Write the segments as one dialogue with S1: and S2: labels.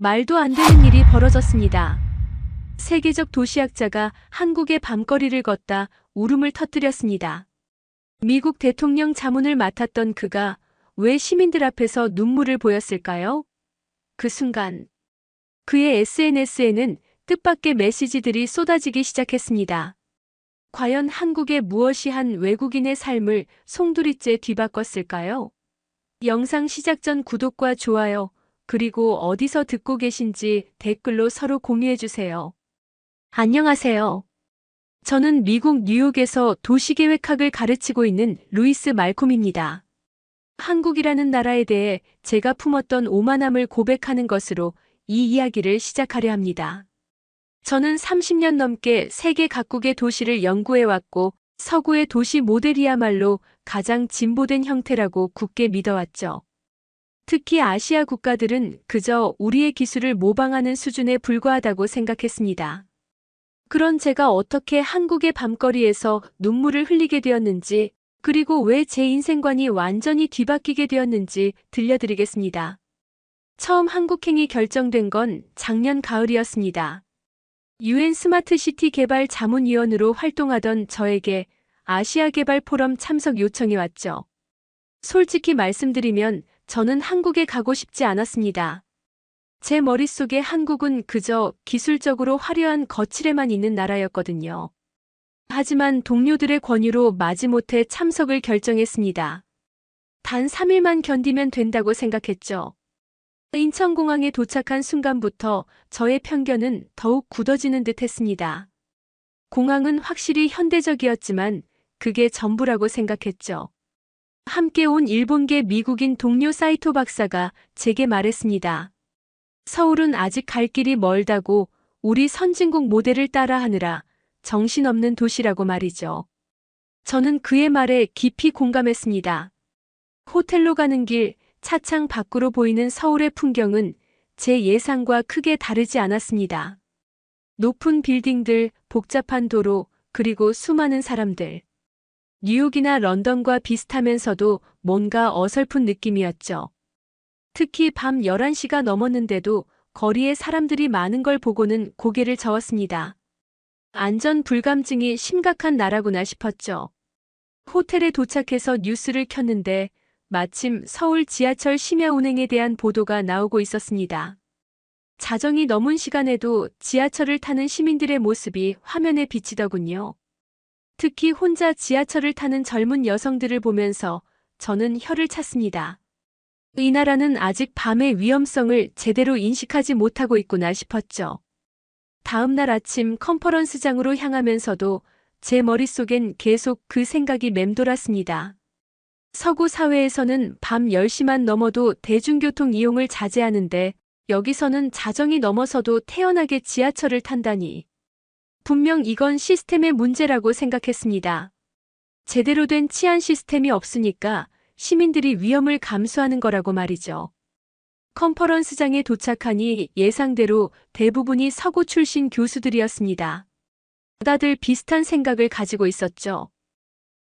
S1: 말도 안 되는 일이 벌어졌습니다. 세계적 도시학자가 한국의 밤거리를 걷다 울음을 터뜨렸습니다. 미국 대통령 자문을 맡았던 그가 왜 시민들 앞에서 눈물을 보였을까요? 그 순간 그의 SNS에는 뜻밖의 메시지들이 쏟아지기 시작했습니다. 과연 한국의 무엇이 한 외국인의 삶을 송두리째 뒤바꿨을까요? 영상 시작 전 구독과 좋아요, 그리고 어디서 듣고 계신지 댓글로 서로 공유해주세요. 안녕하세요. 저는 미국 뉴욕에서 도시계획학을 가르치고 있는 루이스 말콤입니다. 한국이라는 나라에 대해 제가 품었던 오만함을 고백하는 것으로 이 이야기를 시작하려 합니다. 저는 30년 넘게 세계 각국의 도시를 연구해왔고 서구의 도시 모델이야말로 가장 진보된 형태라고 굳게 믿어왔죠. 특히 아시아 국가들은 그저 우리의 기술을 모방하는 수준에 불과하다고 생각했습니다. 그런 제가 어떻게 한국의 밤거리에서 눈물을 흘리게 되었는지, 그리고 왜 제 인생관이 완전히 뒤바뀌게 되었는지 들려드리겠습니다. 처음 한국행이 결정된 건 작년 가을이었습니다. UN 스마트시티 개발 자문위원으로 활동하던 저에게 아시아 개발 포럼 참석 요청이 왔죠. 솔직히 말씀드리면 저는 한국에 가고 싶지 않았습니다. 제 머릿속에 한국은 그저 기술적으로 화려한 거칠에만 있는 나라였거든요. 하지만 동료들의 권유로 마지못해 참석을 결정했습니다. 단 3일만 견디면 된다고 생각했죠. 인천공항에 도착한 순간부터 저의 편견은 더욱 굳어지는 듯 했습니다. 공항은 확실히 현대적이었지만 그게 전부라고 생각했죠. 함께 온 일본계 미국인 동료 사이토 박사가 제게 말했습니다. 서울은 아직 갈 길이 멀다고, 우리 선진국 모델을 따라하느라 정신없는 도시라고 말이죠. 저는 그의 말에 깊이 공감했습니다. 호텔로 가는 길, 차창 밖으로 보이는 서울의 풍경은 제 예상과 크게 다르지 않았습니다. 높은 빌딩들, 복잡한 도로, 그리고 수많은 사람들. 뉴욕이나 런던과 비슷하면서도 뭔가 어설픈 느낌이었죠. 특히 밤 11시가 넘었는데도 거리에 사람들이 많은 걸 보고는 고개를 저었습니다. 안전 불감증이 심각한 나라구나 싶었죠. 호텔에 도착해서 뉴스를 켰는데 마침 서울 지하철 심야 운행에 대한 보도가 나오고 있었습니다. 자정이 넘은 시간에도 지하철을 타는 시민들의 모습이 화면에 비치더군요. 특히 혼자 지하철을 타는 젊은 여성들을 보면서 저는 혀를 찼습니다. 이 나라는 아직 밤의 위험성을 제대로 인식하지 못하고 있구나 싶었죠. 다음 날 아침 컨퍼런스장으로 향하면서도 제 머릿속엔 계속 그 생각이 맴돌았습니다. 서구 사회에서는 밤 10시만 넘어도 대중교통 이용을 자제하는데 여기서는 자정이 넘어서도 태연하게 지하철을 탄다니. 분명 이건 시스템의 문제라고 생각했습니다. 제대로 된 치안 시스템이 없으니까 시민들이 위험을 감수하는 거라고 말이죠. 컨퍼런스장에 도착하니 예상대로 대부분이 서구 출신 교수들이었습니다. 다들 비슷한 생각을 가지고 있었죠.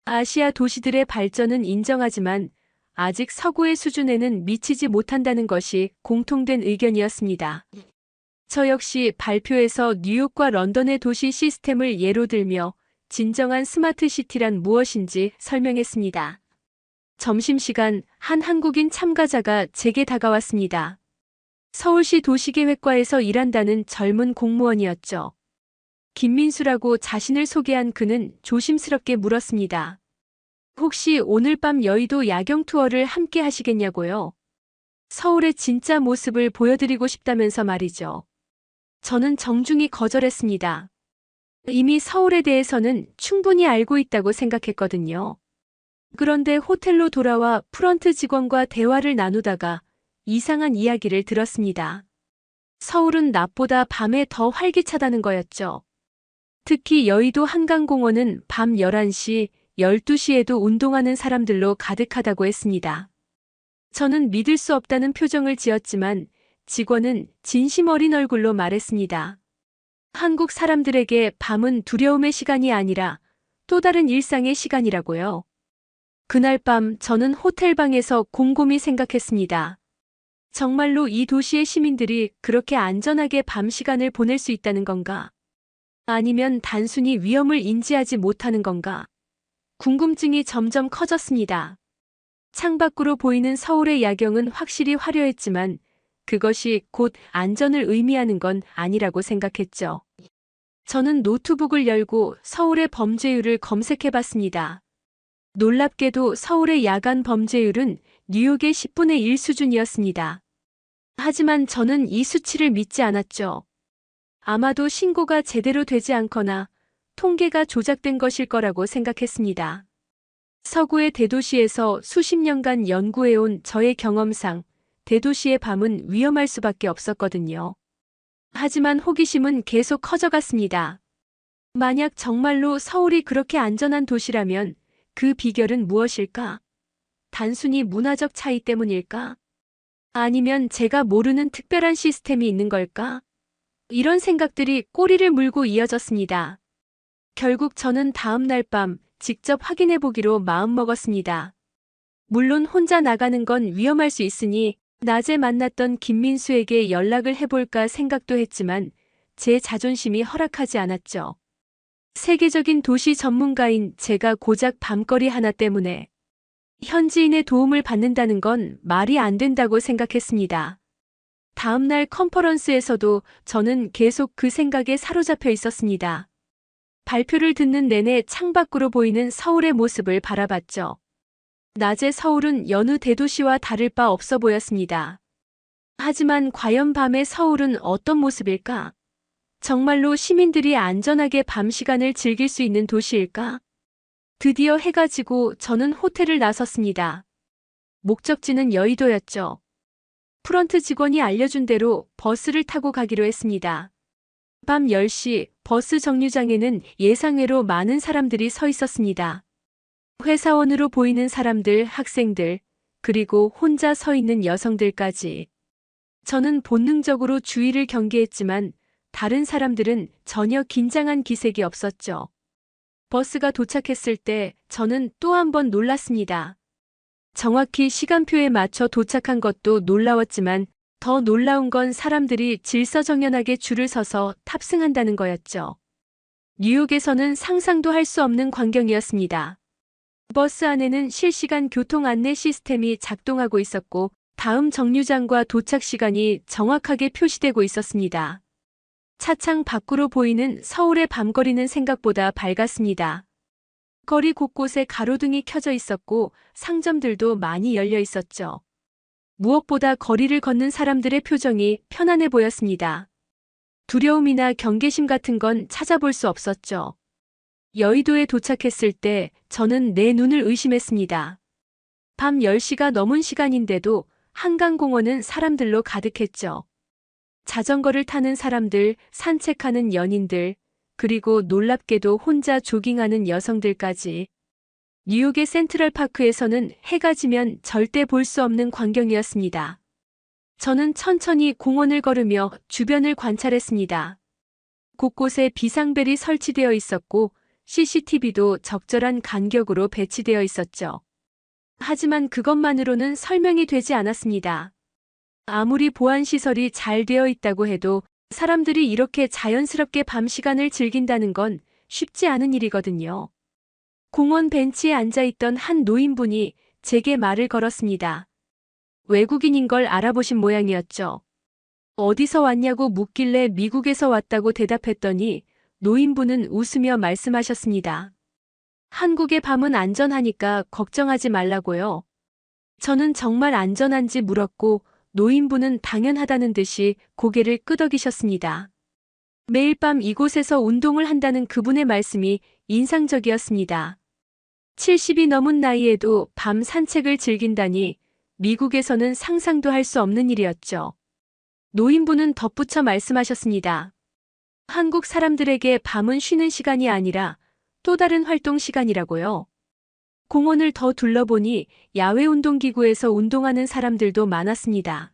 S1: 아시아 도시들의 발전은 인정하지만 아직 서구의 수준에는 미치지 못한다는 것이 공통된 의견이었습니다. 저 역시 발표에서 뉴욕과 런던의 도시 시스템을 예로 들며 진정한 스마트 시티란 무엇인지 설명했습니다. 점심시간 한 한국인 참가자가 제게 다가왔습니다. 서울시 도시계획과에서 일한다는 젊은 공무원이었죠. 김민수라고 자신을 소개한 그는 조심스럽게 물었습니다. 혹시 오늘 밤 여의도 야경 투어를 함께 하시겠냐고요? 서울의 진짜 모습을 보여드리고 싶다면서 말이죠. 저는 정중히 거절했습니다. 이미 서울에 대해서는 충분히 알고 있다고 생각했거든요. 그런데 호텔로 돌아와 프런트 직원과 대화를 나누다가 이상한 이야기를 들었습니다. 서울은 낮보다 밤에 더 활기차다는 거였죠. 특히 여의도 한강공원은 밤 11시, 12시에도 운동하는 사람들로 가득하다고 했습니다. 저는 믿을 수 없다는 표정을 지었지만 직원은 진심 어린 얼굴로 말했습니다. 한국 사람들에게 밤은 두려움의 시간이 아니라 또 다른 일상의 시간이라고요. 그날 밤 저는 호텔방에서 곰곰이 생각했습니다. 정말로 이 도시의 시민들이 그렇게 안전하게 밤 시간을 보낼 수 있다는 건가? 아니면 단순히 위험을 인지하지 못하는 건가? 궁금증이 점점 커졌습니다. 창밖으로 보이는 서울의 야경은 확실히 화려했지만 그것이 곧 안전을 의미하는 건 아니라고 생각했죠. 저는 노트북을 열고 서울의 범죄율을 검색해 봤습니다. 놀랍게도 서울의 야간 범죄율은 뉴욕의 10분의 1 수준이었습니다. 하지만 저는 이 수치를 믿지 않았죠. 아마도 신고가 제대로 되지 않거나 통계가 조작된 것일 거라고 생각했습니다. 서구의 대도시에서 수십 년간 연구해온 저의 경험상 대도시의 밤은 위험할 수밖에 없었거든요. 하지만 호기심은 계속 커져갔습니다. 만약 정말로 서울이 그렇게 안전한 도시라면 그 비결은 무엇일까? 단순히 문화적 차이 때문일까? 아니면 제가 모르는 특별한 시스템이 있는 걸까? 이런 생각들이 꼬리를 물고 이어졌습니다. 결국 저는 다음 날 밤 직접 확인해 보기로 마음먹었습니다. 물론 혼자 나가는 건 위험할 수 있으니 낮에 만났던 김민수에게 연락을 해볼까 생각도 했지만 제 자존심이 허락하지 않았죠. 세계적인 도시 전문가인 제가 고작 밤거리 하나 때문에 현지인의 도움을 받는다는 건 말이 안 된다고 생각했습니다. 다음 날 컨퍼런스에서도 저는 계속 그 생각에 사로잡혀 있었습니다. 발표를 듣는 내내 창밖으로 보이는 서울의 모습을 바라봤죠. 낮에 서울은 여느 대도시와 다를 바 없어 보였습니다. 하지만 과연 밤의 서울은 어떤 모습일까? 정말로 시민들이 안전하게 밤 시간을 즐길 수 있는 도시일까? 드디어 해가 지고 저는 호텔을 나섰습니다. 목적지는 여의도였죠. 프런트 직원이 알려준 대로 버스를 타고 가기로 했습니다. 밤 10시 버스 정류장에는 예상외로 많은 사람들이 서 있었습니다. 회사원으로 보이는 사람들, 학생들, 그리고 혼자 서 있는 여성들까지. 저는 본능적으로 주의를 경계했지만 다른 사람들은 전혀 긴장한 기색이 없었죠. 버스가 도착했을 때 저는 또 한 번 놀랐습니다. 정확히 시간표에 맞춰 도착한 것도 놀라웠지만 더 놀라운 건 사람들이 질서정연하게 줄을 서서 탑승한다는 거였죠. 뉴욕에서는 상상도 할 수 없는 광경이었습니다. 버스 안에는 실시간 교통 안내 시스템이 작동하고 있었고 다음 정류장과 도착 시간이 정확하게 표시되고 있었습니다. 차창 밖으로 보이는 서울의 밤거리는 생각보다 밝았습니다. 거리 곳곳에 가로등이 켜져 있었고 상점들도 많이 열려 있었죠. 무엇보다 거리를 걷는 사람들의 표정이 편안해 보였습니다. 두려움이나 경계심 같은 건 찾아볼 수 없었죠. 여의도에 도착했을 때 저는 내 눈을 의심했습니다. 밤 10시가 넘은 시간인데도 한강공원은 사람들로 가득했죠. 자전거를 타는 사람들, 산책하는 연인들, 그리고 놀랍게도 혼자 조깅하는 여성들까지. 뉴욕의 센트럴파크에서는 해가 지면 절대 볼 수 없는 광경이었습니다. 저는 천천히 공원을 걸으며 주변을 관찰했습니다. 곳곳에 비상벨이 설치되어 있었고 CCTV도 적절한 간격으로 배치되어 있었죠. 하지만 그것만으로는 설명이 되지 않았습니다. 아무리 보안시설이 잘 되어 있다고 해도 사람들이 이렇게 자연스럽게 밤 시간을 즐긴다는 건 쉽지 않은 일이거든요. 공원 벤치에 앉아있던 한 노인분이 제게 말을 걸었습니다. 외국인인 걸 알아보신 모양이었죠. 어디서 왔냐고 묻길래 미국에서 왔다고 대답했더니 노인분은 웃으며 말씀하셨습니다. 한국의 밤은 안전하니까 걱정하지 말라고요. 저는 정말 안전한지 물었고 노인분은 당연하다는 듯이 고개를 끄덕이셨습니다. 매일 밤 이곳에서 운동을 한다는 그분의 말씀이 인상적이었습니다. 70이 넘은 나이에도 밤 산책을 즐긴다니 미국에서는 상상도 할 수 없는 일이었죠. 노인분은 덧붙여 말씀하셨습니다. 한국 사람들에게 밤은 쉬는 시간이 아니라 또 다른 활동 시간이라고요. 공원을 더 둘러보니 야외 운동기구에서 운동하는 사람들도 많았습니다.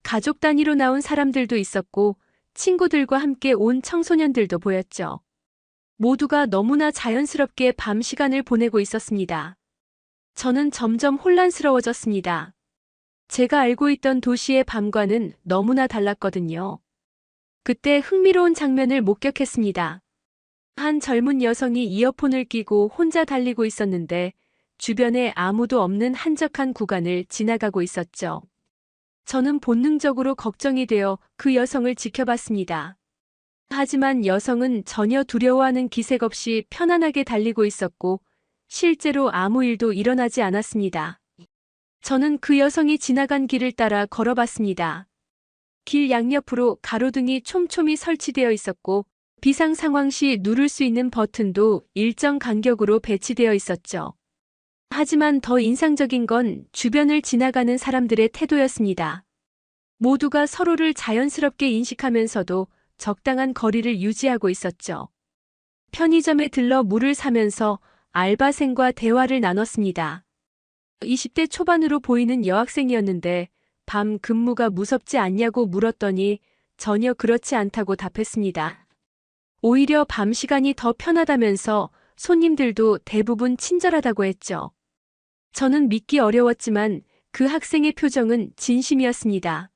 S1: 가족 단위로 나온 사람들도 있었고 친구들과 함께 온 청소년들도 보였죠. 모두가 너무나 자연스럽게 밤 시간을 보내고 있었습니다. 저는 점점 혼란스러워졌습니다. 제가 알고 있던 도시의 밤과는 너무나 달랐거든요. 그때 흥미로운 장면을 목격했습니다. 한 젊은 여성이 이어폰을 끼고 혼자 달리고 있었는데 주변에 아무도 없는 한적한 구간을 지나가고 있었죠. 저는 본능적으로 걱정이 되어 그 여성을 지켜봤습니다. 하지만 여성은 전혀 두려워하는 기색 없이 편안하게 달리고 있었고 실제로 아무 일도 일어나지 않았습니다. 저는 그 여성이 지나간 길을 따라 걸어봤습니다. 길 양옆으로 가로등이 촘촘히 설치되어 있었고 비상 상황 시 누를 수 있는 버튼도 일정 간격으로 배치되어 있었죠. 하지만 더 인상적인 건 주변을 지나가는 사람들의 태도였습니다. 모두가 서로를 자연스럽게 인식하면서도 적당한 거리를 유지하고 있었죠. 편의점에 들러 물을 사면서 알바생과 대화를 나눴습니다. 20대 초반으로 보이는 여학생이었는데 밤 근무가 무섭지 않냐고 물었더니 전혀 그렇지 않다고 답했습니다. 오히려 밤 시간이 더 편하다면서 손님들도 대부분 친절하다고 했죠. 저는 믿기 어려웠지만 그 학생의 표정은 진심이었습니다.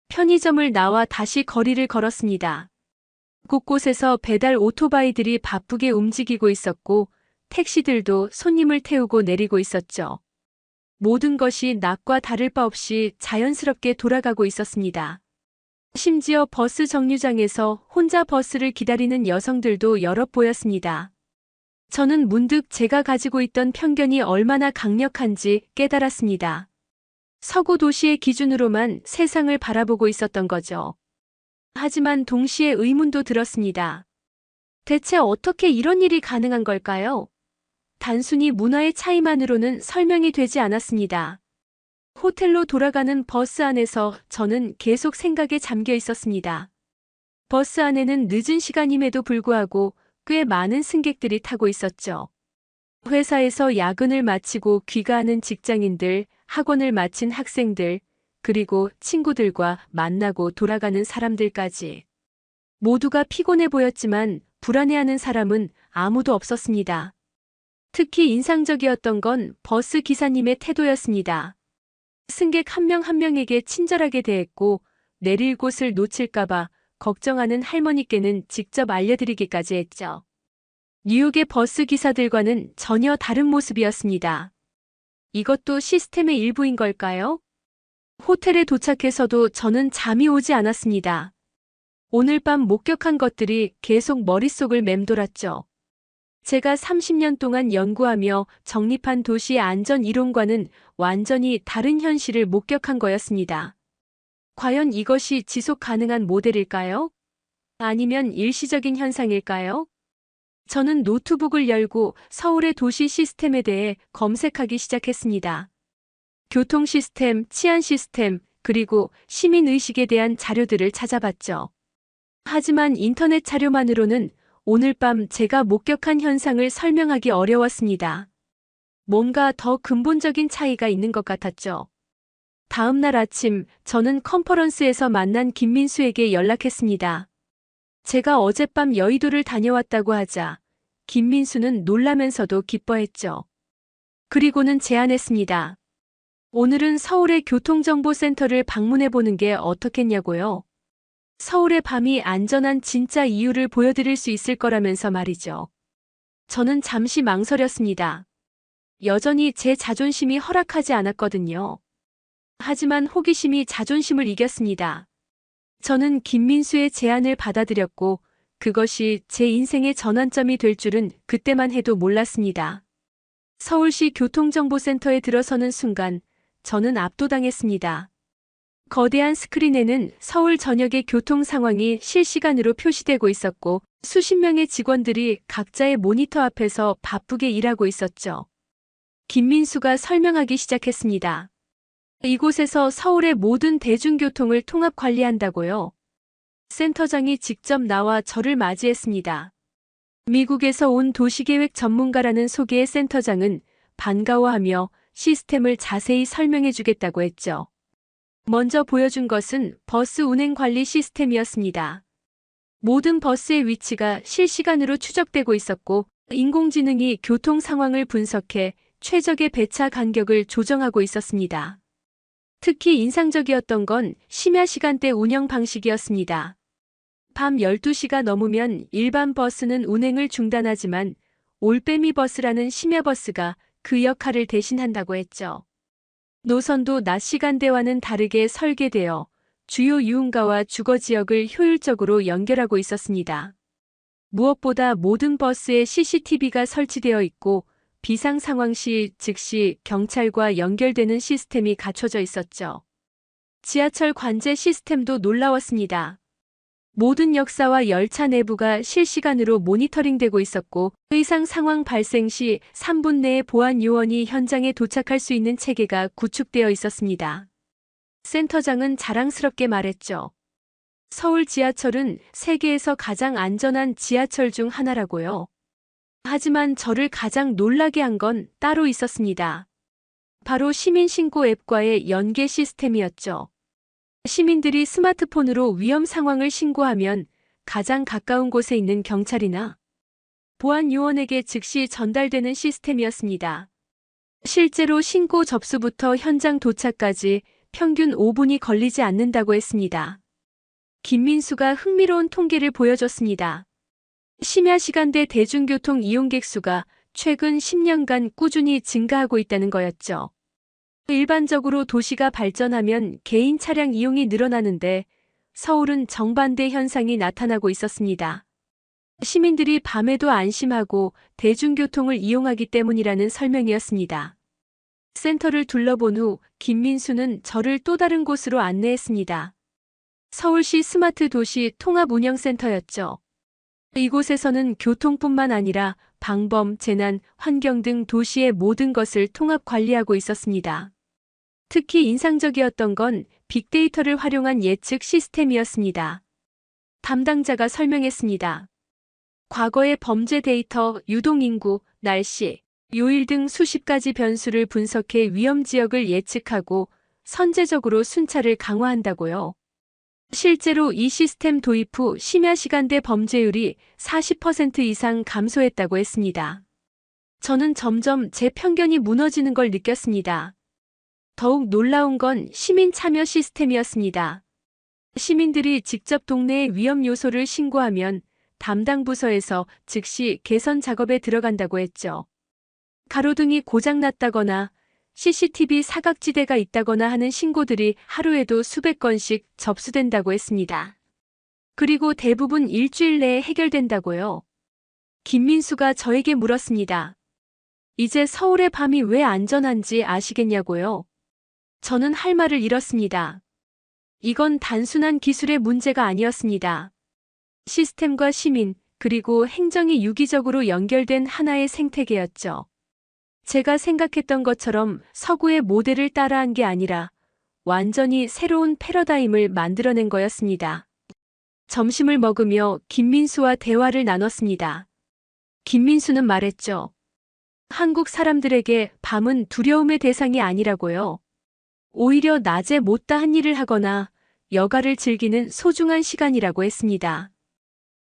S1: 편의점을 나와 다시 거리를 걸었습니다. 곳곳에서 배달 오토바이들이 바쁘게 움직이고 있었고 택시들도 손님을 태우고 내리고 있었죠. 모든 것이 낮과 다를 바 없이 자연스럽게 돌아가고 있었습니다. 심지어 버스 정류장에서 혼자 버스를 기다리는 여성들도 여럿 보였습니다. 저는 문득 제가 가지고 있던 편견이 얼마나 강력한지 깨달았습니다. 서구 도시의 기준으로만 세상을 바라보고 있었던 거죠. 하지만 동시에 의문도 들었습니다. 대체 어떻게 이런 일이 가능한 걸까요? 단순히 문화의 차이만으로는 설명이 되지 않았습니다. 호텔로 돌아가는 버스 안에서 저는 계속 생각에 잠겨 있었습니다. 버스 안에는 늦은 시간임에도 불구하고 꽤 많은 승객들이 타고 있었죠. 회사에서 야근을 마치고 귀가하는 직장인들, 학원을 마친 학생들, 그리고 친구들과 만나고 돌아가는 사람들까지. 모두가 피곤해 보였지만 불안해하는 사람은 아무도 없었습니다. 특히 인상적이었던 건 버스 기사님의 태도였습니다. 승객 한 명 한 명에게 친절하게 대했고 내릴 곳을 놓칠까봐 걱정하는 할머니께는 직접 알려드리기까지 했죠. 뉴욕의 버스 기사들과는 전혀 다른 모습이었습니다. 이것도 시스템의 일부인 걸까요? 호텔에 도착해서도 저는 잠이 오지 않았습니다. 오늘 밤 목격한 것들이 계속 머릿속을 맴돌았죠. 제가 30년 동안 연구하며 정립한 도시의 안전 이론과는 완전히 다른 현실을 목격한 거였습니다. 과연 이것이 지속 가능한 모델일까요? 아니면 일시적인 현상일까요? 저는 노트북을 열고 서울의 도시 시스템에 대해 검색하기 시작했습니다. 교통 시스템, 치안 시스템, 그리고 시민의식에 대한 자료들을 찾아봤죠. 하지만 인터넷 자료만으로는 오늘 밤 제가 목격한 현상을 설명하기 어려웠습니다. 뭔가 더 근본적인 차이가 있는 것 같았죠. 다음 날 아침 저는 컨퍼런스에서 만난 김민수에게 연락했습니다. 제가 어젯밤 여의도를 다녀왔다고 하자 김민수는 놀라면서도 기뻐했죠. 그리고는 제안했습니다. 오늘은 서울의 교통정보센터를 방문해보는 게 어떻겠냐고요. 서울의 밤이 안전한 진짜 이유를 보여드릴 수 있을 거라면서 말이죠. 저는 잠시 망설였습니다. 여전히 제 자존심이 허락하지 않았거든요. 하지만 호기심이 자존심을 이겼습니다. 저는 김민수의 제안을 받아들였고 그것이 제 인생의 전환점이 될 줄은 그때만 해도 몰랐습니다. 서울시 교통정보센터에 들어서는 순간 저는 압도당했습니다. 거대한 스크린에는 서울 전역의 교통 상황이 실시간으로 표시되고 있었고 수십 명의 직원들이 각자의 모니터 앞에서 바쁘게 일하고 있었죠. 김민수가 설명하기 시작했습니다. 이곳에서 서울의 모든 대중교통을 통합 관리한다고요. 센터장이 직접 나와 저를 맞이했습니다. 미국에서 온 도시계획 전문가라는 소개의 센터장은 반가워하며 시스템을 자세히 설명해 주겠다고 했죠. 먼저 보여준 것은 버스 운행 관리 시스템이었습니다. 모든 버스의 위치가 실시간으로 추적되고 있었고 인공지능이 교통 상황을 분석해 최적의 배차 간격을 조정하고 있었습니다. 특히 인상적이었던 건 심야 시간대 운영 방식이었습니다. 밤 12시가 넘으면 일반 버스는 운행을 중단하지만 올빼미 버스라는 심야 버스가 그 역할을 대신한다고 했죠. 노선도 낮 시간대와는 다르게 설계되어 주요 유흥가와 주거 지역을 효율적으로 연결하고 있었습니다. 무엇보다 모든 버스에 CCTV가 설치되어 있고 비상 상황 시 즉시 경찰과 연결되는 시스템이 갖춰져 있었죠. 지하철 관제 시스템도 놀라웠습니다. 모든 역사와 열차 내부가 실시간으로 모니터링되고 있었고 의상 상황 발생 시 3분 내에 보안 요원이 현장에 도착할 수 있는 체계가 구축되어 있었습니다. 센터장은 자랑스럽게 말했죠. 서울 지하철은 세계에서 가장 안전한 지하철 중 하나라고요. 하지만 저를 가장 놀라게 한 건 따로 있었습니다. 바로 시민신고 앱과의 연계 시스템이었죠. 시민들이 스마트폰으로 위험 상황을 신고하면 가장 가까운 곳에 있는 경찰이나 보안 요원에게 즉시 전달되는 시스템이었습니다. 실제로 신고 접수부터 현장 도착까지 평균 5분이 걸리지 않는다고 했습니다. 김민수가 흥미로운 통계를 보여줬습니다. 심야 시간대 대중교통 이용객 수가 최근 10년간 꾸준히 증가하고 있다는 거였죠. 일반적으로 도시가 발전하면 개인 차량 이용이 늘어나는데 서울은 정반대 현상이 나타나고 있었습니다. 시민들이 밤에도 안심하고 대중교통을 이용하기 때문이라는 설명이었습니다. 센터를 둘러본 후 김민수는 저를 또 다른 곳으로 안내했습니다. 서울시 스마트 도시 통합운영센터였죠. 이곳에서는 교통뿐만 아니라 방범, 재난, 환경 등 도시의 모든 것을 통합 관리하고 있었습니다. 특히 인상적이었던 건 빅데이터를 활용한 예측 시스템이었습니다. 담당자가 설명했습니다. 과거의 범죄 데이터, 유동인구, 날씨, 요일 등 수십 가지 변수를 분석해 위험 지역을 예측하고 선제적으로 순찰을 강화한다고요. 실제로 이 시스템 도입 후 심야 시간대 범죄율이 40% 이상 감소했다고 했습니다. 저는 점점 제 편견이 무너지는 걸 느꼈습니다. 더욱 놀라운 건 시민 참여 시스템이었습니다. 시민들이 직접 동네의 위험 요소를 신고하면 담당 부서에서 즉시 개선 작업에 들어간다고 했죠. 가로등이 고장났다거나 CCTV 사각지대가 있다거나 하는 신고들이 하루에도 수백 건씩 접수된다고 했습니다. 그리고 대부분 일주일 내에 해결된다고요. 김민수가 저에게 물었습니다. 이제 서울의 밤이 왜 안전한지 아시겠냐고요? 저는 할 말을 잃었습니다. 이건 단순한 기술의 문제가 아니었습니다. 시스템과 시민, 그리고 행정이 유기적으로 연결된 하나의 생태계였죠. 제가 생각했던 것처럼 서구의 모델을 따라한 게 아니라 완전히 새로운 패러다임을 만들어낸 거였습니다. 점심을 먹으며 김민수와 대화를 나눴습니다. 김민수는 말했죠. 한국 사람들에게 밤은 두려움의 대상이 아니라고요. 오히려 낮에 못다한 일을 하거나 여가를 즐기는 소중한 시간이라고 했습니다.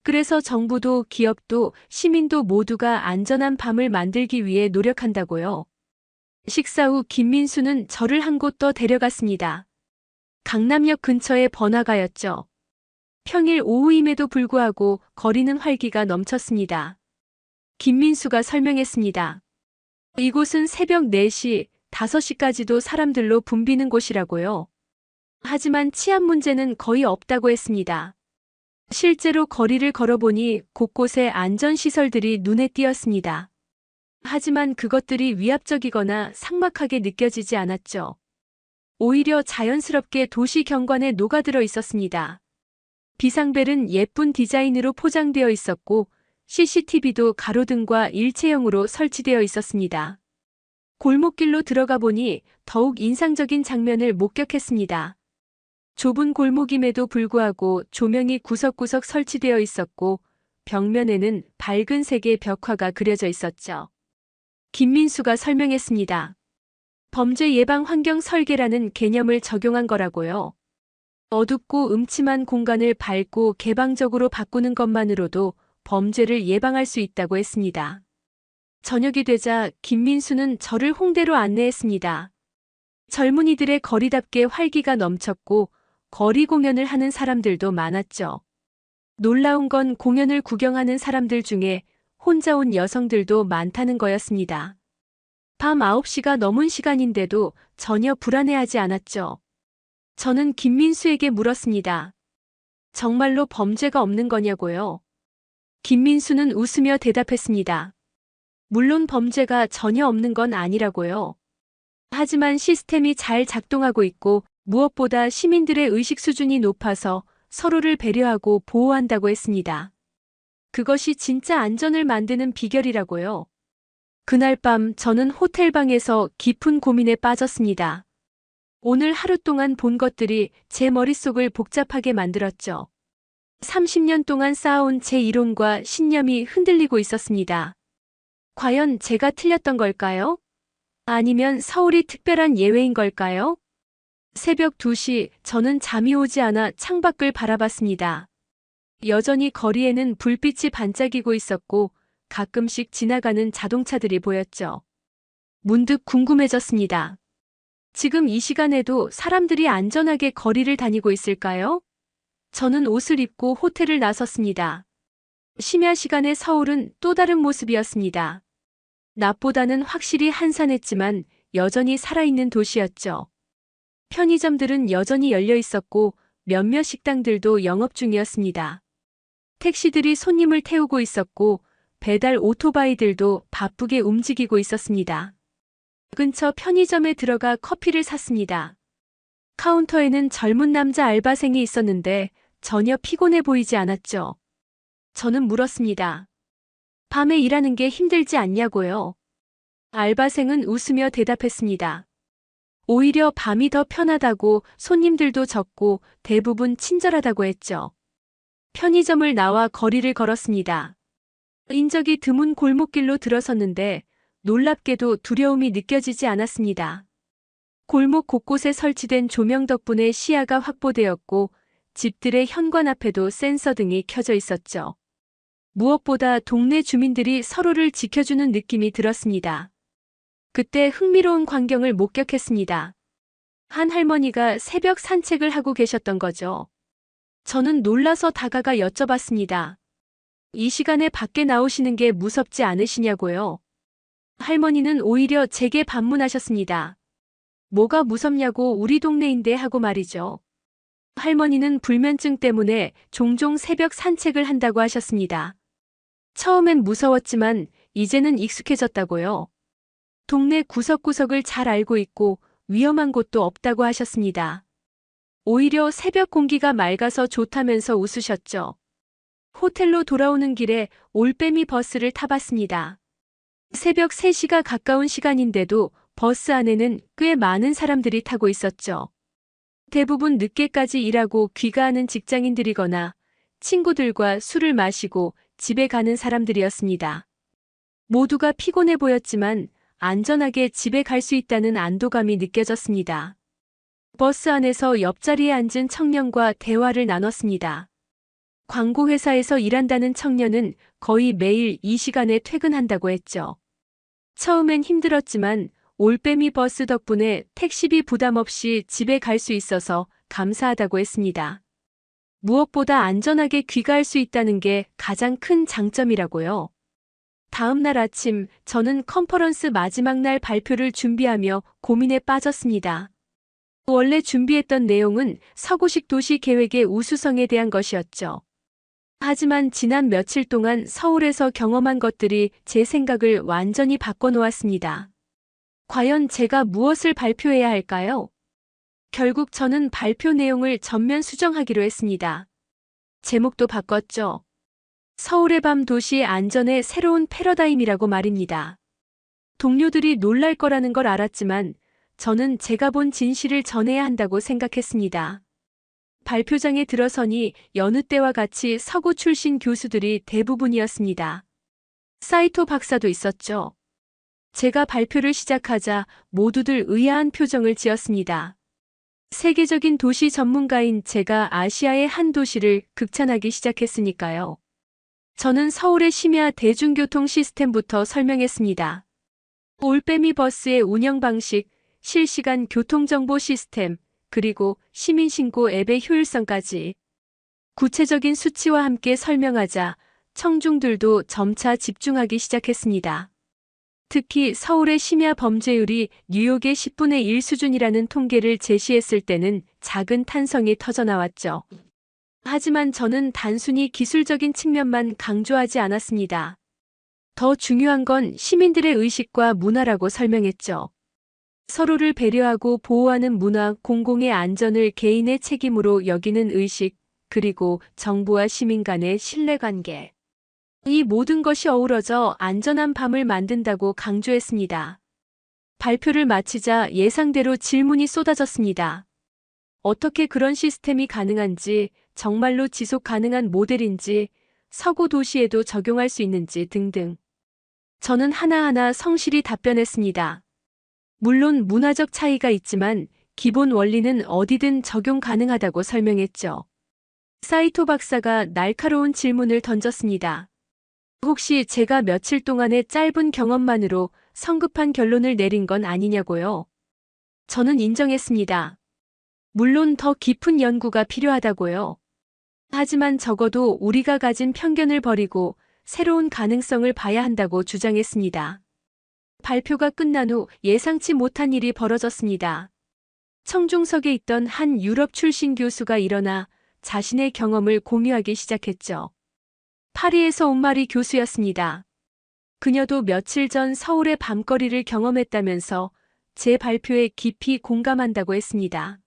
S1: 그래서 정부도 기업도 시민도 모두가 안전한 밤을 만들기 위해 노력한다고요. 식사 후 김민수는 저를 한 곳 더 데려갔습니다. 강남역 근처의 번화가였죠. 평일 오후임에도 불구하고 거리는 활기가 넘쳤습니다. 김민수가 설명했습니다. 이곳은 새벽 4시, 5시까지도 사람들로 붐비는 곳이라고요. 하지만 치안 문제는 거의 없다고 했습니다. 실제로 거리를 걸어보니 곳곳에 안전시설들이 눈에 띄었습니다. 하지만 그것들이 위압적이거나 삭막하게 느껴지지 않았죠. 오히려 자연스럽게 도시 경관에 녹아들어 있었습니다. 비상벨은 예쁜 디자인으로 포장되어 있었고 CCTV도 가로등과 일체형으로 설치되어 있었습니다. 골목길로 들어가 보니 더욱 인상적인 장면을 목격했습니다. 좁은 골목임에도 불구하고 조명이 구석구석 설치되어 있었고 벽면에는 밝은 색의 벽화가 그려져 있었죠. 김민수가 설명했습니다. 범죄 예방 환경 설계라는 개념을 적용한 거라고요. 어둡고 음침한 공간을 밝고 개방적으로 바꾸는 것만으로도 범죄를 예방할 수 있다고 했습니다. 저녁이 되자 김민수는 저를 홍대로 안내했습니다. 젊은이들의 거리답게 활기가 넘쳤고 거리 공연을 하는 사람들도 많았죠. 놀라운 건 공연을 구경하는 사람들 중에 혼자 온 여성들도 많다는 거였습니다. 밤 9시가 넘은 시간인데도 전혀 불안해하지 않았죠. 저는 김민수에게 물었습니다. 정말로 범죄가 없는 거냐고요? 김민수는 웃으며 대답했습니다. 물론 범죄가 전혀 없는 건 아니라고요. 하지만 시스템이 잘 작동하고 있고 무엇보다 시민들의 의식 수준이 높아서 서로를 배려하고 보호한다고 했습니다. 그것이 진짜 안전을 만드는 비결이라고요. 그날 밤 저는 호텔방에서 깊은 고민에 빠졌습니다. 오늘 하루 동안 본 것들이 제 머릿속을 복잡하게 만들었죠. 30년 동안 쌓아온 제 이론과 신념이 흔들리고 있었습니다. 과연 제가 틀렸던 걸까요? 아니면 서울이 특별한 예외인 걸까요? 새벽 2시 저는 잠이 오지 않아 창밖을 바라봤습니다. 여전히 거리에는 불빛이 반짝이고 있었고 가끔씩 지나가는 자동차들이 보였죠. 문득 궁금해졌습니다. 지금 이 시간에도 사람들이 안전하게 거리를 다니고 있을까요? 저는 옷을 입고 호텔을 나섰습니다. 심야 시간의 서울은 또 다른 모습이었습니다. 낮보다는 확실히 한산했지만 여전히 살아있는 도시였죠. 편의점들은 여전히 열려 있었고 몇몇 식당들도 영업 중이었습니다. 택시들이 손님을 태우고 있었고 배달 오토바이들도 바쁘게 움직이고 있었습니다. 근처 편의점에 들어가 커피를 샀습니다. 카운터에는 젊은 남자 알바생이 있었는데 전혀 피곤해 보이지 않았죠. 저는 물었습니다. 밤에 일하는 게 힘들지 않냐고요? 알바생은 웃으며 대답했습니다. 오히려 밤이 더 편하다고 손님들도 적고 대부분 친절하다고 했죠. 편의점을 나와 거리를 걸었습니다. 인적이 드문 골목길로 들어섰는데 놀랍게도 두려움이 느껴지지 않았습니다. 골목 곳곳에 설치된 조명 덕분에 시야가 확보되었고 집들의 현관 앞에도 센서 등이 켜져 있었죠. 무엇보다 동네 주민들이 서로를 지켜주는 느낌이 들었습니다. 그때 흥미로운 광경을 목격했습니다. 한 할머니가 새벽 산책을 하고 계셨던 거죠. 저는 놀라서 다가가 여쭤봤습니다. 이 시간에 밖에 나오시는 게 무섭지 않으시냐고요? 할머니는 오히려 제게 반문하셨습니다. 뭐가 무섭냐고 우리 동네인데 하고 말이죠. 할머니는 불면증 때문에 종종 새벽 산책을 한다고 하셨습니다. 처음엔 무서웠지만 이제는 익숙해졌다고요. 동네 구석구석을 잘 알고 있고 위험한 곳도 없다고 하셨습니다. 오히려 새벽 공기가 맑아서 좋다면서 웃으셨죠. 호텔로 돌아오는 길에 올빼미 버스를 타봤습니다. 새벽 3시가 가까운 시간인데도 버스 안에는 꽤 많은 사람들이 타고 있었죠. 대부분 늦게까지 일하고 귀가하는 직장인들이거나 친구들과 술을 마시고 집에 가는 사람들이었습니다. 모두가 피곤해 보였지만 안전하게 집에 갈 수 있다는 안도감이 느껴졌습니다. 버스 안에서 옆자리에 앉은 청년과 대화를 나눴습니다. 광고회사에서 일한다는 청년은 거의 매일 이 시간에 퇴근한다고 했죠. 처음엔 힘들었지만 올빼미 버스 덕분에 택시비 부담 없이 집에 갈 수 있어서 감사하다고 했습니다. 무엇보다 안전하게 귀가할 수 있다는 게 가장 큰 장점이라고요. 다음 날 아침 저는 컨퍼런스 마지막 날 발표를 준비하며 고민에 빠졌습니다. 원래 준비했던 내용은 서구식 도시 계획의 우수성에 대한 것이었죠. 하지만 지난 며칠 동안 서울에서 경험한 것들이 제 생각을 완전히 바꿔놓았습니다. 과연 제가 무엇을 발표해야 할까요? 결국 저는 발표 내용을 전면 수정하기로 했습니다. 제목도 바꿨죠. 서울의 밤 도시 안전의 새로운 패러다임이라고 말입니다. 동료들이 놀랄 거라는 걸 알았지만 저는 제가 본 진실을 전해야 한다고 생각했습니다. 발표장에 들어서니 여느 때와 같이 서구 출신 교수들이 대부분이었습니다. 사이토 박사도 있었죠. 제가 발표를 시작하자 모두들 의아한 표정을 지었습니다. 세계적인 도시 전문가인 제가 아시아의 한 도시를 극찬하기 시작했으니까요. 저는 서울의 심야 대중교통 시스템부터 설명했습니다. 올빼미 버스의 운영 방식, 실시간 교통정보 시스템, 그리고 시민신고 앱의 효율성까지 구체적인 수치와 함께 설명하자 청중들도 점차 집중하기 시작했습니다. 특히 서울의 심야 범죄율이 뉴욕의 10분의 1 수준이라는 통계를 제시했을 때는 작은 탄성이 터져나왔죠. 하지만 저는 단순히 기술적인 측면만 강조하지 않았습니다. 더 중요한 건 시민들의 의식과 문화라고 설명했죠. 서로를 배려하고 보호하는 문화, 공공의 안전을 개인의 책임으로 여기는 의식, 그리고 정부와 시민 간의 신뢰관계. 이 모든 것이 어우러져 안전한 밤을 만든다고 강조했습니다. 발표를 마치자 예상대로 질문이 쏟아졌습니다. 어떻게 그런 시스템이 가능한지, 정말로 지속 가능한 모델인지, 서구 도시에도 적용할 수 있는지 등등. 저는 하나하나 성실히 답변했습니다. 물론 문화적 차이가 있지만 기본 원리는 어디든 적용 가능하다고 설명했죠. 사이토 박사가 날카로운 질문을 던졌습니다. 혹시 제가 며칠 동안의 짧은 경험만으로 성급한 결론을 내린 건 아니냐고요? 저는 인정했습니다. 물론 더 깊은 연구가 필요하다고요. 하지만 적어도 우리가 가진 편견을 버리고 새로운 가능성을 봐야 한다고 주장했습니다. 발표가 끝난 후 예상치 못한 일이 벌어졌습니다. 청중석에 있던 한 유럽 출신 교수가 일어나 자신의 경험을 공유하기 시작했죠. 파리에서 온 마리 교수였습니다. 그녀도 며칠 전 서울의 밤거리를 경험했다면서 제 발표에 깊이 공감한다고 했습니다.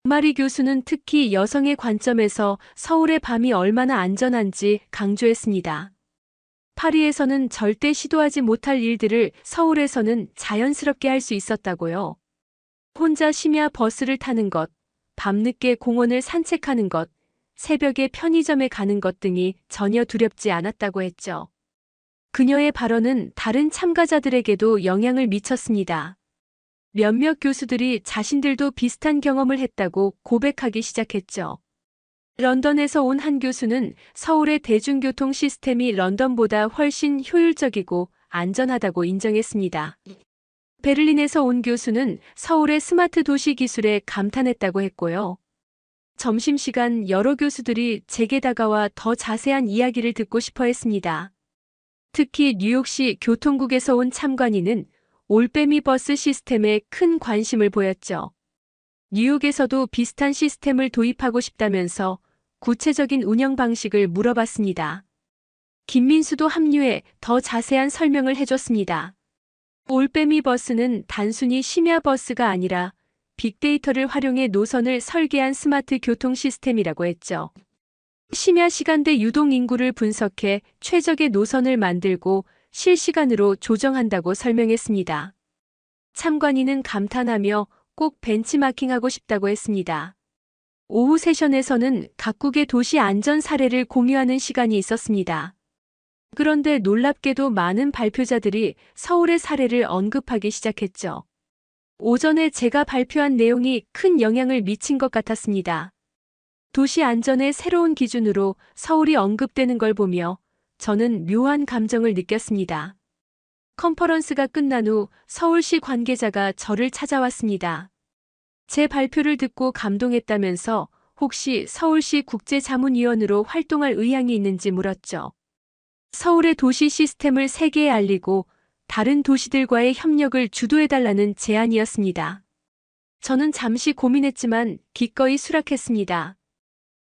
S1: 마리 교수는 특히 여성의 관점에서 서울의 밤이 얼마나 안전한지 강조했습니다. 파리에서는 절대 시도하지 못할 일들을 서울에서는 자연스럽게 할 수 있었다고요. 혼자 심야 버스를 타는 것, 밤늦게 공원을 산책하는 것, 새벽에 편의점에 가는 것 등이 전혀 두렵지 않았다고 했죠. 그녀의 발언은 다른 참가자들에게도 영향을 미쳤습니다. 몇몇 교수들이 자신들도 비슷한 경험을 했다고 고백하기 시작했죠. 런던에서 온 한 교수는 서울의 대중교통 시스템이 런던보다 훨씬 효율적이고 안전하다고 인정했습니다. 베를린에서 온 교수는 서울의 스마트 도시 기술에 감탄했다고 했고요. 점심시간 여러 교수들이 제게 다가와 더 자세한 이야기를 듣고 싶어 했습니다. 특히 뉴욕시 교통국에서 온 참관인은 올빼미 버스 시스템에 큰 관심을 보였죠. 뉴욕에서도 비슷한 시스템을 도입하고 싶다면서 구체적인 운영 방식을 물어봤습니다. 김민수도 합류해 더 자세한 설명을 해줬습니다. 올빼미 버스는 단순히 심야 버스가 아니라 빅데이터를 활용해 노선을 설계한 스마트 교통 시스템이라고 했죠. 심야 시간대 유동 인구를 분석해 최적의 노선을 만들고 실시간으로 조정한다고 설명했습니다. 참관인은 감탄하며 꼭 벤치마킹하고 싶다고 했습니다. 오후 세션에서는 각국의 도시 안전 사례를 공유하는 시간이 있었습니다. 그런데 놀랍게도 많은 발표자들이 서울의 사례를 언급하기 시작했죠. 오전에 제가 발표한 내용이 큰 영향을 미친 것 같았습니다. 도시 안전의 새로운 기준으로 서울이 언급되는 걸 보며 저는 묘한 감정을 느꼈습니다. 컨퍼런스가 끝난 후 서울시 관계자가 저를 찾아왔습니다. 제 발표를 듣고 감동했다면서 혹시 서울시 국제자문위원으로 활동할 의향이 있는지 물었죠. 서울의 도시 시스템을 세계에 알리고 다른 도시들과의 협력을 주도해달라는 제안이었습니다. 저는 잠시 고민했지만 기꺼이 수락했습니다.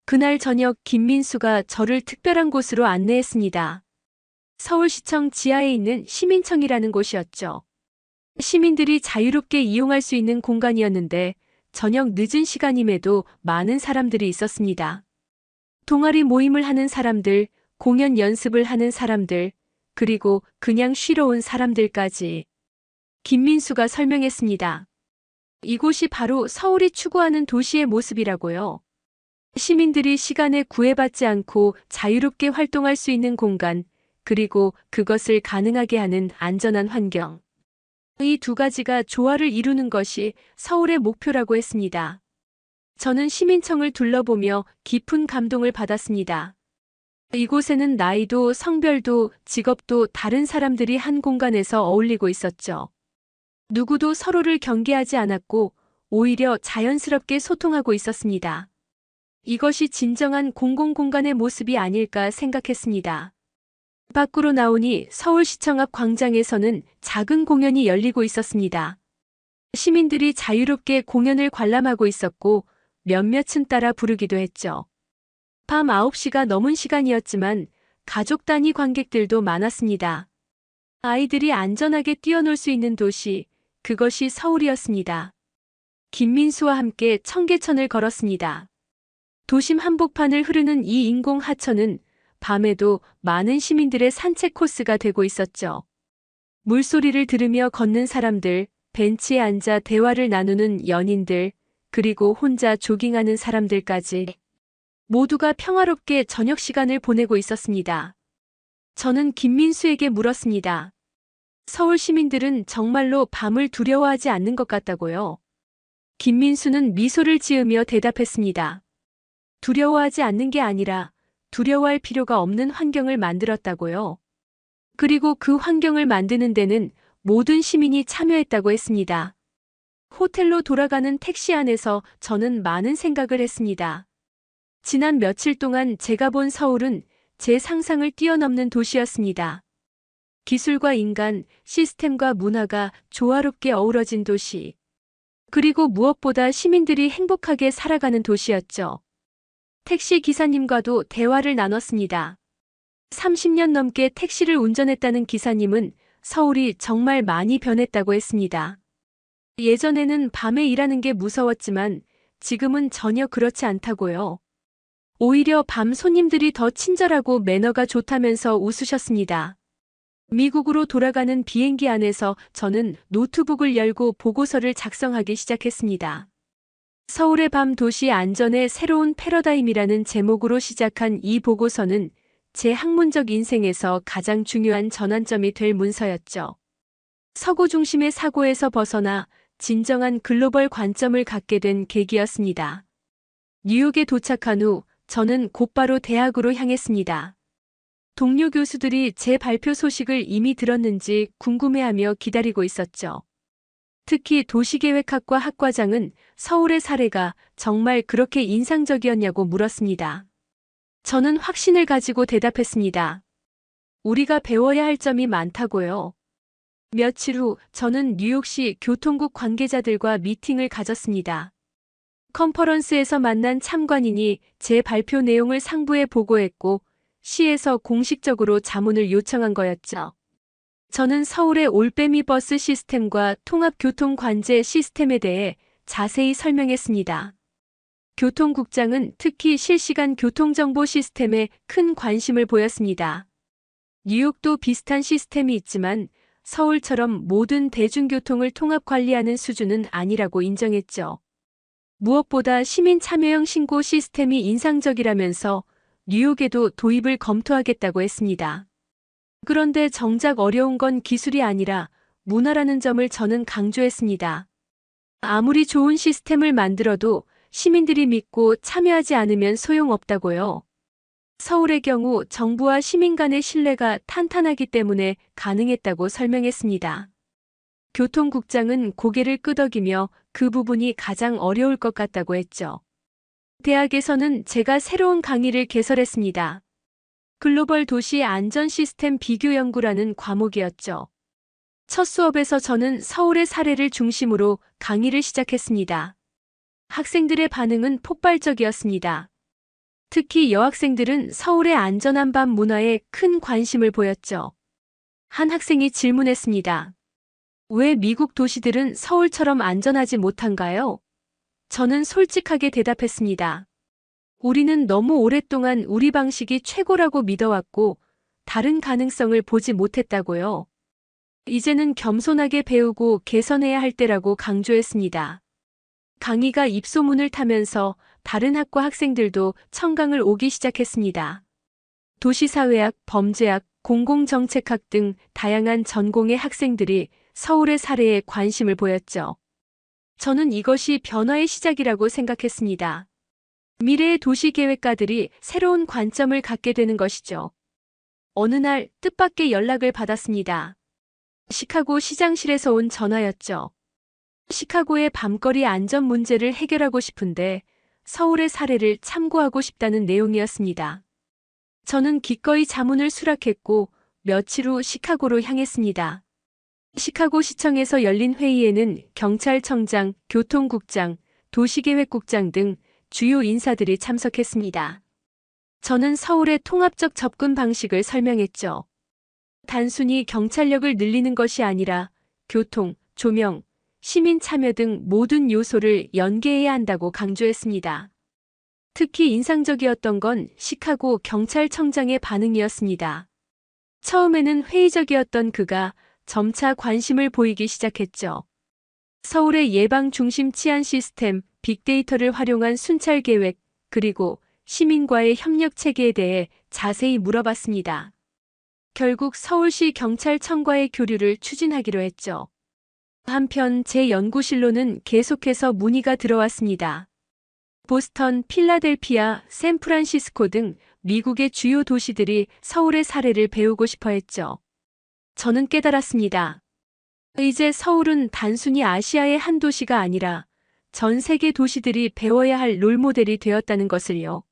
S1: 그날 저녁 김민수가 저를 특별한 곳으로 안내했습니다. 서울시청 지하에 있는 시민청이라는 곳이었죠. 시민들이 자유롭게 이용할 수 있는 공간이었는데 저녁 늦은 시간임에도 많은 사람들이 있었습니다. 동아리 모임을 하는 사람들, 공연 연습을 하는 사람들, 그리고 그냥 쉬러 온 사람들까지. 김민수가 설명했습니다. 이곳이 바로 서울이 추구하는 도시의 모습이라고요. 시민들이 시간에 구애받지 않고 자유롭게 활동할 수 있는 공간, 그리고 그것을 가능하게 하는 안전한 환경. 이 두 가지가 조화를 이루는 것이 서울의 목표라고 했습니다. 저는 시민청을 둘러보며 깊은 감동을 받았습니다. 이곳에는 나이도 성별도 직업도 다른 사람들이 한 공간에서 어울리고 있었죠. 누구도 서로를 경계하지 않았고 오히려 자연스럽게 소통하고 있었습니다. 이것이 진정한 공공공간의 모습이 아닐까 생각했습니다. 밖으로 나오니 서울시청 앞 광장에서는 작은 공연이 열리고 있었습니다. 시민들이 자유롭게 공연을 관람하고 있었고 몇몇은 따라 부르기도 했죠. 밤 9시가 넘은 시간이었지만 가족 단위 관객들도 많았습니다. 아이들이 안전하게 뛰어놀 수 있는 도시, 그것이 서울이었습니다. 김민수와 함께 청계천을 걸었습니다. 도심 한복판을 흐르는 이 인공 하천은 밤에도 많은 시민들의 산책 코스가 되고 있었죠. 물소리를 들으며 걷는 사람들, 벤치에 앉아 대화를 나누는 연인들, 그리고 혼자 조깅하는 사람들까지 모두가 평화롭게 저녁 시간을 보내고 있었습니다. 저는 김민수에게 물었습니다. 서울 시민들은 정말로 밤을 두려워하지 않는 것 같다고요. 김민수는 미소를 지으며 대답했습니다. 두려워하지 않는 게 아니라 두려워할 필요가 없는 환경을 만들었다고요. 그리고 그 환경을 만드는 데는 모든 시민이 참여했다고 했습니다. 호텔로 돌아가는 택시 안에서 저는 많은 생각을 했습니다. 지난 며칠 동안 제가 본 서울은 제 상상을 뛰어넘는 도시였습니다. 기술과 인간, 시스템과 문화가 조화롭게 어우러진 도시. 그리고 무엇보다 시민들이 행복하게 살아가는 도시였죠. 택시 기사님과도 대화를 나눴습니다. 30년 넘게 택시를 운전했다는 기사님은 서울이 정말 많이 변했다고 했습니다. 예전에는 밤에 일하는 게 무서웠지만 지금은 전혀 그렇지 않다고요. 오히려 밤 손님들이 더 친절하고 매너가 좋다면서 웃으셨습니다. 미국으로 돌아가는 비행기 안에서 저는 노트북을 열고 보고서를 작성하기 시작했습니다. 서울의 밤 도시 안전의 새로운 패러다임이라는 제목으로 시작한 이 보고서는 제 학문적 인생에서 가장 중요한 전환점이 될 문서였죠. 서구 중심의 사고에서 벗어나 진정한 글로벌 관점을 갖게 된 계기였습니다. 뉴욕에 도착한 후 저는 곧바로 대학으로 향했습니다. 동료 교수들이 제 발표 소식을 이미 들었는지 궁금해하며 기다리고 있었죠. 특히 도시계획학과 학과장은 서울의 사례가 정말 그렇게 인상적이었냐고 물었습니다. 저는 확신을 가지고 대답했습니다. 우리가 배워야 할 점이 많다고요. 며칠 후 저는 뉴욕시 교통국 관계자들과 미팅을 가졌습니다. 컨퍼런스에서 만난 참관인이 제 발표 내용을 상부에 보고했고 시에서 공식적으로 자문을 요청한 거였죠. 저는 서울의 올빼미 버스 시스템과 통합교통 관제 시스템에 대해 자세히 설명했습니다. 교통국장은 특히 실시간 교통정보 시스템에 큰 관심을 보였습니다. 뉴욕도 비슷한 시스템이 있지만 서울처럼 모든 대중교통을 통합 관리하는 수준은 아니라고 인정했죠. 무엇보다 시민 참여형 신고 시스템이 인상적이라면서 뉴욕에도 도입을 검토하겠다고 했습니다. 그런데 정작 어려운 건 기술이 아니라 문화라는 점을 저는 강조했습니다. 아무리 좋은 시스템을 만들어도 시민들이 믿고 참여하지 않으면 소용없다고요. 서울의 경우 정부와 시민 간의 신뢰가 탄탄하기 때문에 가능했다고 설명했습니다. 교통국장은 고개를 끄덕이며 그 부분이 가장 어려울 것 같다고 했죠. 대학에서는 제가 새로운 강의를 개설했습니다. 글로벌 도시 안전 시스템 비교 연구라는 과목이었죠. 첫 수업에서 저는 서울의 사례를 중심으로 강의를 시작했습니다. 학생들의 반응은 폭발적이었습니다. 특히 여학생들은 서울의 안전한 밤 문화에 큰 관심을 보였죠. 한 학생이 질문했습니다. 왜 미국 도시들은 서울처럼 안전하지 못한가요? 저는 솔직하게 대답했습니다. 우리는 너무 오랫동안 우리 방식이 최고라고 믿어왔고 다른 가능성을 보지 못했다고요. 이제는 겸손하게 배우고 개선해야 할 때라고 강조했습니다. 강의가 입소문을 타면서 다른 학과 학생들도 청강을 오기 시작했습니다. 도시사회학, 범죄학, 공공정책학 등 다양한 전공의 학생들이 서울의 사례에 관심을 보였죠. 저는 이것이 변화의 시작이라고 생각했습니다. 미래의 도시계획가들이 새로운 관점을 갖게 되는 것이죠. 어느 날 뜻밖의 연락을 받았습니다. 시카고 시장실에서 온 전화였죠. 시카고의 밤거리 안전 문제를 해결하고 싶은데 서울의 사례를 참고하고 싶다는 내용이었습니다. 저는 기꺼이 자문을 수락했고 며칠 후 시카고로 향했습니다. 시카고 시청에서 열린 회의에는 경찰청장, 교통국장, 도시계획국장 등 주요 인사들이 참석했습니다. 저는 서울의 통합적 접근 방식을 설명했죠. 단순히 경찰력을 늘리는 것이 아니라 교통, 조명, 시민 참여 등 모든 요소를 연계해야 한다고 강조했습니다. 특히 인상적이었던 건 시카고 경찰청장의 반응이었습니다. 처음에는 회의적이었던 그가 점차 관심을 보이기 시작했죠. 서울의 예방 중심 치안 시스템, 빅데이터를 활용한 순찰 계획, 그리고 시민과의 협력 체계에 대해 자세히 물어봤습니다. 결국 서울시 경찰청과의 교류를 추진하기로 했죠. 한편 제 연구실로는 계속해서 문의가 들어왔습니다. 보스턴, 필라델피아, 샌프란시스코 등 미국의 주요 도시들이 서울의 사례를 배우고 싶어 했죠. 저는 깨달았습니다. 이제 서울은 단순히 아시아의 한 도시가 아니라 전 세계 도시들이 배워야 할 롤모델이 되었다는 것을요.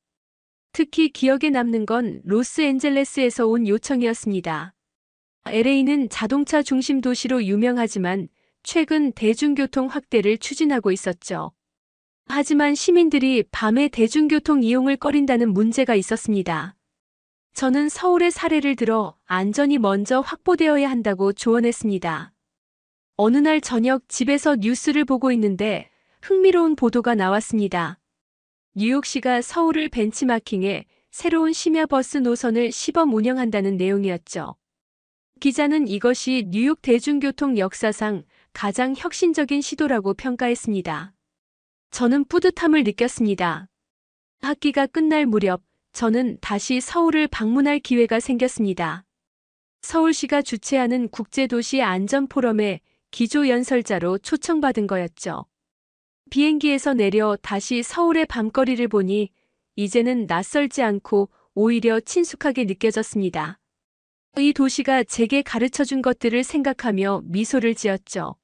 S1: 특히 기억에 남는 건 로스앤젤레스에서 온 요청이었습니다. LA는 자동차 중심 도시로 유명하지만 최근 대중교통 확대를 추진하고 있었죠. 하지만 시민들이 밤에 대중교통 이용을 꺼린다는 문제가 있었습니다. 저는 서울의 사례를 들어 안전이 먼저 확보되어야 한다고 조언했습니다. 어느 날 저녁 집에서 뉴스를 보고 있는데 흥미로운 보도가 나왔습니다. 뉴욕시가 서울을 벤치마킹해 새로운 심야버스 노선을 시범 운영한다는 내용이었죠. 기자는 이것이 뉴욕 대중교통 역사상 가장 혁신적인 시도라고 평가했습니다. 저는 뿌듯함을 느꼈습니다. 학기가 끝날 무렵 저는 다시 서울을 방문할 기회가 생겼습니다. 서울시가 주최하는 국제도시 안전포럼에 기조연설자로 초청받은 거였죠. 비행기에서 내려 다시 서울의 밤거리를 보니 이제는 낯설지 않고 오히려 친숙하게 느껴졌습니다. 이 도시가 제게 가르쳐준 것들을 생각하며 미소를 지었죠.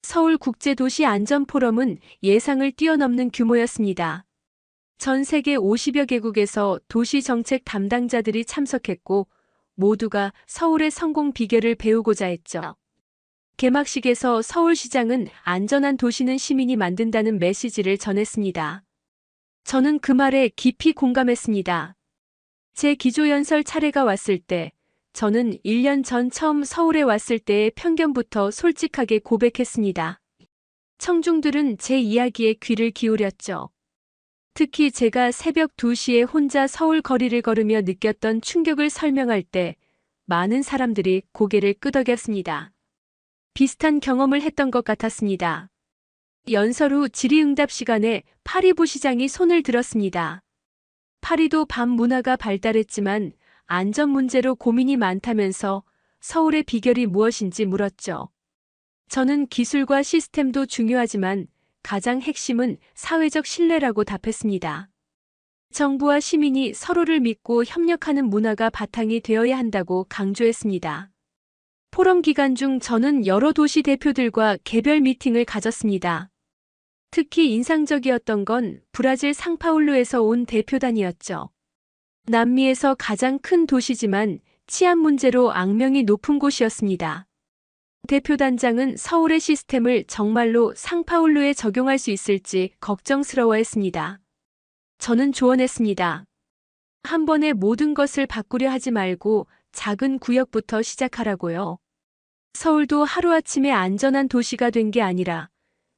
S1: 서울국제도시 안전포럼은 예상을 뛰어넘는 규모였습니다. 전 세계 50여 개국에서 도시정책 담당자들이 참석했고 모두가 서울의 성공 비결을 배우고자 했죠. 개막식에서 서울시장은 안전한 도시는 시민이 만든다는 메시지를 전했습니다. 저는 그 말에 깊이 공감했습니다. 제 기조연설 차례가 왔을 때 저는 1년 전 처음 서울에 왔을 때의 편견부터 솔직하게 고백했습니다. 청중들은 제 이야기에 귀를 기울였죠. 특히 제가 새벽 2시에 혼자 서울 거리를 걸으며 느꼈던 충격을 설명할 때 많은 사람들이 고개를 끄덕였습니다. 비슷한 경험을 했던 것 같았습니다. 연설 후 질의응답 시간에 파리부 시장이 손을 들었습니다. 파리도 밤 문화가 발달했지만 안전 문제로 고민이 많다면서 서울의 비결이 무엇인지 물었죠. 저는 기술과 시스템도 중요하지만 가장 핵심은 사회적 신뢰라고 답했습니다. 정부와 시민이 서로를 믿고 협력하는 문화가 바탕이 되어야 한다고 강조했습니다. 포럼 기간 중 저는 여러 도시 대표들과 개별 미팅을 가졌습니다. 특히 인상적이었던 건 브라질 상파울루에서 온 대표단이었죠. 남미에서 가장 큰 도시지만 치안 문제로 악명이 높은 곳이었습니다. 대표단장은 서울의 시스템을 정말로 상파울루에 적용할 수 있을지 걱정스러워했습니다. 저는 조언했습니다. 한 번에 모든 것을 바꾸려 하지 말고 작은 구역부터 시작하라고요. 서울도 하루아침에 안전한 도시가 된 게 아니라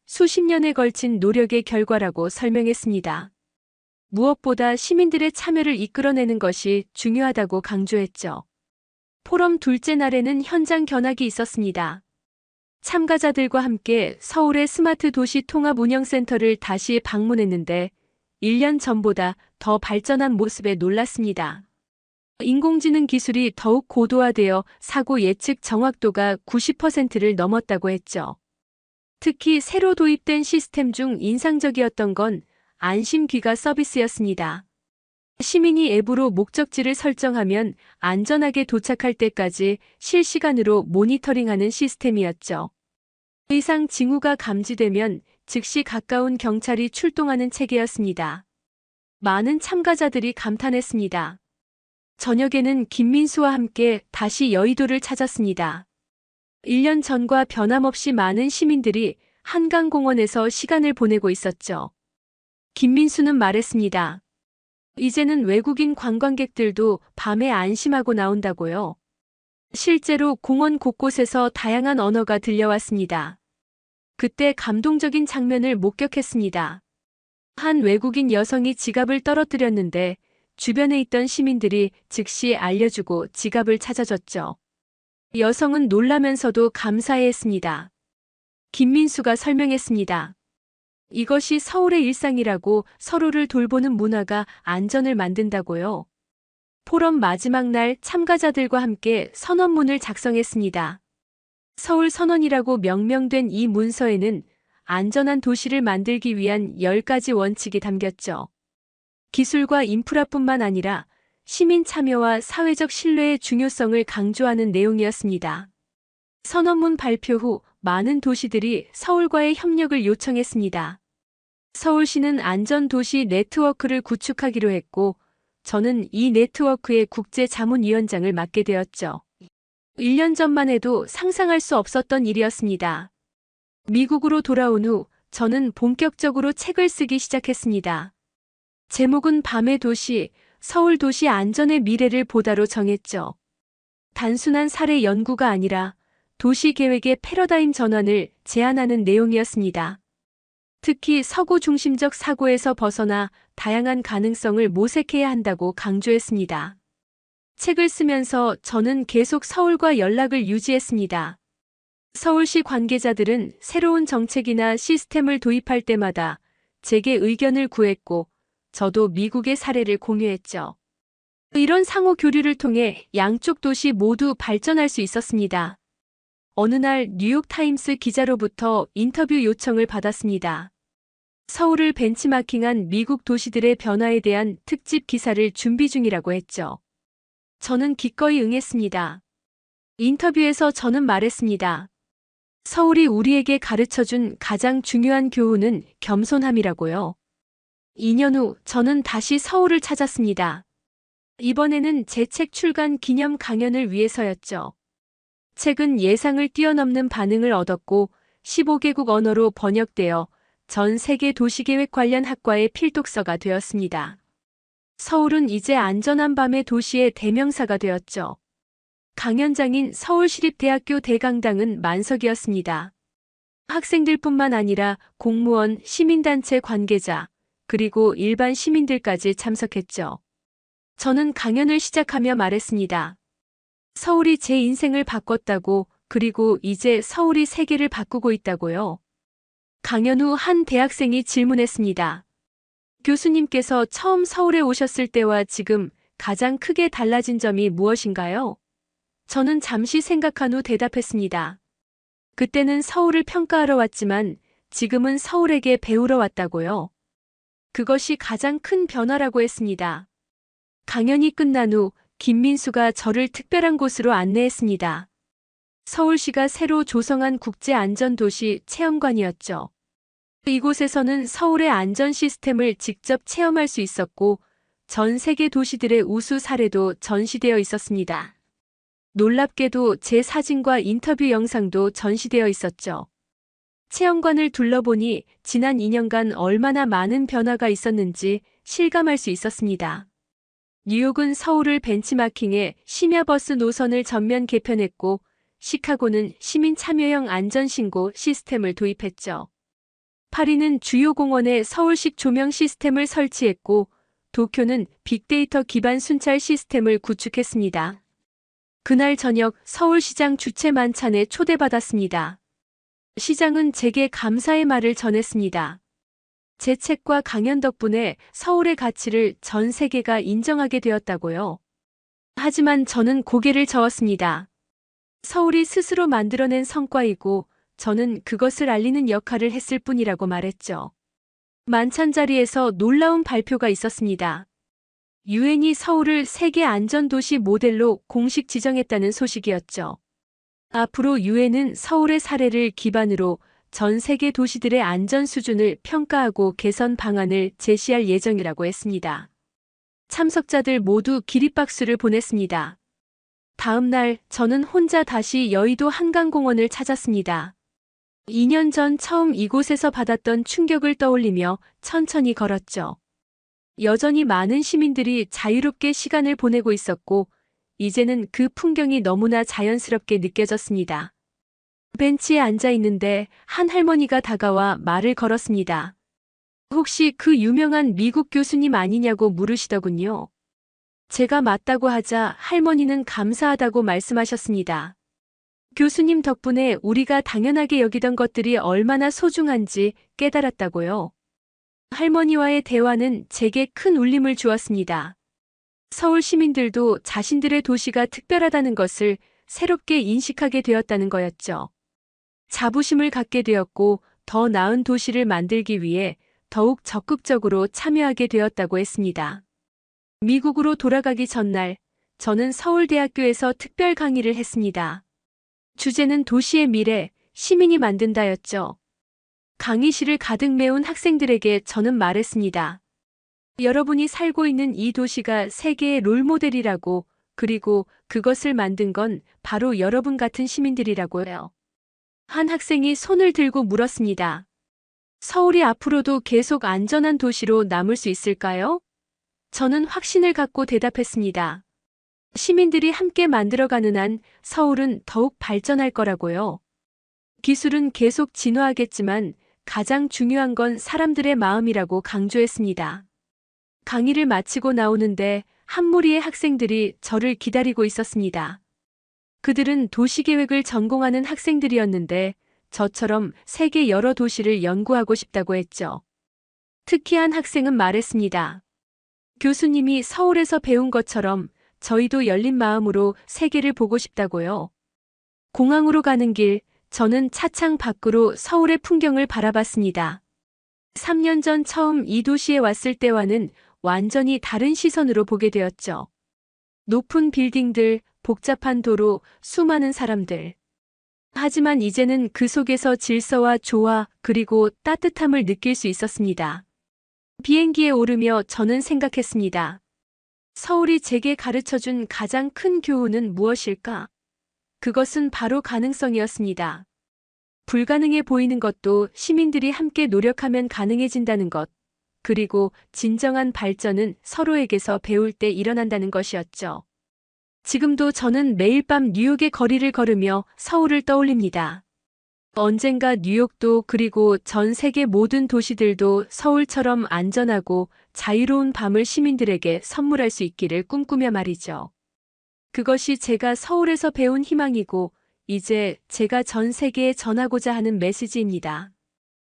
S1: 수십 년에 걸친 노력의 결과라고 설명했습니다. 무엇보다 시민들의 참여를 이끌어내는 것이 중요하다고 강조했죠. 포럼 둘째 날에는 현장 견학이 있었습니다. 참가자들과 함께 서울의 스마트 도시 통합 운영센터를 다시 방문했는데 1년 전보다 더 발전한 모습에 놀랐습니다. 인공지능 기술이 더욱 고도화되어 사고 예측 정확도가 90%를 넘었다고 했죠. 특히 새로 도입된 시스템 중 인상적이었던 건 안심 귀가 서비스였습니다. 시민이 앱으로 목적지를 설정하면 안전하게 도착할 때까지 실시간으로 모니터링하는 시스템이었죠. 의상 징후가 감지되면 즉시 가까운 경찰이 출동하는 체계였습니다. 많은 참가자들이 감탄했습니다. 저녁에는 김민수와 함께 다시 여의도를 찾았습니다. 1년 전과 변함없이 많은 시민들이 한강공원에서 시간을 보내고 있었죠. 김민수는 말했습니다. 이제는 외국인 관광객들도 밤에 안심하고 나온다고요. 실제로 공원 곳곳에서 다양한 언어가 들려왔습니다. 그때 감동적인 장면을 목격했습니다. 한 외국인 여성이 지갑을 떨어뜨렸는데 주변에 있던 시민들이 즉시 알려주고 지갑을 찾아줬죠. 여성은 놀라면서도 감사해했습니다. 김민수가 설명했습니다. 이것이 서울의 일상이라고, 서로를 돌보는 문화가 안전을 만든다고요. 포럼 마지막 날 참가자들과 함께 선언문을 작성했습니다. 서울 선언이라고 명명된 이 문서에는 안전한 도시를 만들기 위한 10가지 원칙이 담겼죠. 기술과 인프라뿐만 아니라 시민 참여와 사회적 신뢰의 중요성을 강조하는 내용이었습니다. 선언문 발표 후 많은 도시들이 서울과의 협력을 요청했습니다. 서울시는 안전도시 네트워크를 구축하기로 했고, 저는 이 네트워크의 국제자문위원장을 맡게 되었죠. 1년 전만 해도 상상할 수 없었던 일이었습니다. 미국으로 돌아온 후 저는 본격적으로 책을 쓰기 시작했습니다. 제목은 밤의 도시, 서울 도시 안전의 미래를 보다로 정했죠. 단순한 사례 연구가 아니라 도시 계획의 패러다임 전환을 제안하는 내용이었습니다. 특히 서구 중심적 사고에서 벗어나 다양한 가능성을 모색해야 한다고 강조했습니다. 책을 쓰면서 저는 계속 서울과 연락을 유지했습니다. 서울시 관계자들은 새로운 정책이나 시스템을 도입할 때마다 제게 의견을 구했고, 저도 미국의 사례를 공유했죠. 이런 상호 교류를 통해 양쪽 도시 모두 발전할 수 있었습니다. 어느 날 뉴욕타임스 기자로부터 인터뷰 요청을 받았습니다. 서울을 벤치마킹한 미국 도시들의 변화에 대한 특집 기사를 준비 중이라고 했죠. 저는 기꺼이 응했습니다. 인터뷰에서 저는 말했습니다. 서울이 우리에게 가르쳐준 가장 중요한 교훈은 겸손함이라고요. 2년 후 저는 다시 서울을 찾았습니다. 이번에는 제 책 출간 기념 강연을 위해서였죠. 책은 예상을 뛰어넘는 반응을 얻었고 15개국 언어로 번역되어 전 세계 도시계획 관련 학과의 필독서가 되었습니다. 서울은 이제 안전한 밤의 도시의 대명사가 되었죠. 강연장인 서울시립대학교 대강당은 만석이었습니다. 학생들뿐만 아니라 공무원, 시민단체 관계자, 그리고 일반 시민들까지 참석했죠. 저는 강연을 시작하며 말했습니다. 서울이 제 인생을 바꿨다고, 그리고 이제 서울이 세계를 바꾸고 있다고요. 강연 후 한 대학생이 질문했습니다. 교수님께서 처음 서울에 오셨을 때와 지금 가장 크게 달라진 점이 무엇인가요? 저는 잠시 생각한 후 대답했습니다. 그때는 서울을 평가하러 왔지만 지금은 서울에게 배우러 왔다고요. 그것이 가장 큰 변화라고 했습니다. 강연이 끝난 후 김민수가 저를 특별한 곳으로 안내했습니다. 서울시가 새로 조성한 국제안전도시 체험관이었죠. 이곳에서는 서울의 안전 시스템을 직접 체험할 수 있었고, 전 세계 도시들의 우수 사례도 전시되어 있었습니다. 놀랍게도 제 사진과 인터뷰 영상도 전시되어 있었죠. 체험관을 둘러보니 지난 2년간 얼마나 많은 변화가 있었는지 실감할 수 있었습니다. 뉴욕은 서울을 벤치마킹해 심야버스 노선을 전면 개편했고, 시카고는 시민 참여형 안전신고 시스템을 도입했죠. 파리는 주요 공원에 서울식 조명 시스템을 설치했고, 도쿄는 빅데이터 기반 순찰 시스템을 구축했습니다. 그날 저녁 서울시장 주최 만찬에 초대받았습니다. 시장은 제게 감사의 말을 전했습니다. 제 책과 강연 덕분에 서울의 가치를 전 세계가 인정하게 되었다고요. 하지만 저는 고개를 저었습니다. 서울이 스스로 만들어낸 성과이고 저는 그것을 알리는 역할을 했을 뿐이라고 말했죠. 만찬 자리에서 놀라운 발표가 있었습니다. 유엔이 서울을 세계 안전도시 모델로 공식 지정했다는 소식이었죠. 앞으로 유엔은 서울의 사례를 기반으로 전 세계 도시들의 안전 수준을 평가하고 개선 방안을 제시할 예정이라고 했습니다. 참석자들 모두 기립박수를 보냈습니다. 다음 날 저는 혼자 다시 여의도 한강공원을 찾았습니다. 2년 전 처음 이곳에서 받았던 충격을 떠올리며 천천히 걸었죠. 여전히 많은 시민들이 자유롭게 시간을 보내고 있었고, 이제는 그 풍경이 너무나 자연스럽게 느껴졌습니다. 벤치에 앉아 있는데 한 할머니가 다가와 말을 걸었습니다. 혹시 그 유명한 미국 교수님 아니냐고 물으시더군요. 제가 맞다고 하자 할머니는 감사하다고 말씀하셨습니다. 교수님 덕분에 우리가 당연하게 여기던 것들이 얼마나 소중한지 깨달았다고요. 할머니와의 대화는 제게 큰 울림을 주었습니다. 서울 시민들도 자신들의 도시가 특별하다는 것을 새롭게 인식하게 되었다는 거였죠. 자부심을 갖게 되었고 더 나은 도시를 만들기 위해 더욱 적극적으로 참여하게 되었다고 했습니다. 미국으로 돌아가기 전날 저는 서울대학교에서 특별 강의를 했습니다. 주제는 도시의 미래, 시민이 만든다였죠. 강의실을 가득 메운 학생들에게 저는 말했습니다. 여러분이 살고 있는 이 도시가 세계의 롤모델이라고, 그리고 그것을 만든 건 바로 여러분 같은 시민들이라고요. 한 학생이 손을 들고 물었습니다. 서울이 앞으로도 계속 안전한 도시로 남을 수 있을까요? 저는 확신을 갖고 대답했습니다. 시민들이 함께 만들어가는 한 서울은 더욱 발전할 거라고요. 기술은 계속 진화하겠지만 가장 중요한 건 사람들의 마음이라고 강조했습니다. 강의를 마치고 나오는데 한 무리의 학생들이 저를 기다리고 있었습니다. 그들은 도시계획을 전공하는 학생들이었는데 저처럼 세계 여러 도시를 연구하고 싶다고 했죠. 특히 한 학생은 말했습니다. 교수님이 서울에서 배운 것처럼 저희도 열린 마음으로 세계를 보고 싶다고요. 공항으로 가는 길, 저는 차창 밖으로 서울의 풍경을 바라봤습니다. 3년 전 처음 이 도시에 왔을 때와는 완전히 다른 시선으로 보게 되었죠. 높은 빌딩들, 복잡한 도로, 수많은 사람들. 하지만 이제는 그 속에서 질서와 조화, 그리고 따뜻함을 느낄 수 있었습니다. 비행기에 오르며 저는 생각했습니다. 서울이 제게 가르쳐준 가장 큰 교훈은 무엇일까? 그것은 바로 가능성이었습니다. 불가능해 보이는 것도 시민들이 함께 노력하면 가능해진다는 것, 그리고 진정한 발전은 서로에게서 배울 때 일어난다는 것이었죠. 지금도 저는 매일 밤 뉴욕의 거리를 걸으며 서울을 떠올립니다. 언젠가 뉴욕도 그리고 전 세계 모든 도시들도 서울처럼 안전하고 자유로운 밤을 시민들에게 선물할 수 있기를 꿈꾸며 말이죠. 그것이 제가 서울에서 배운 희망이고 이제 제가 전 세계에 전하고자 하는 메시지입니다.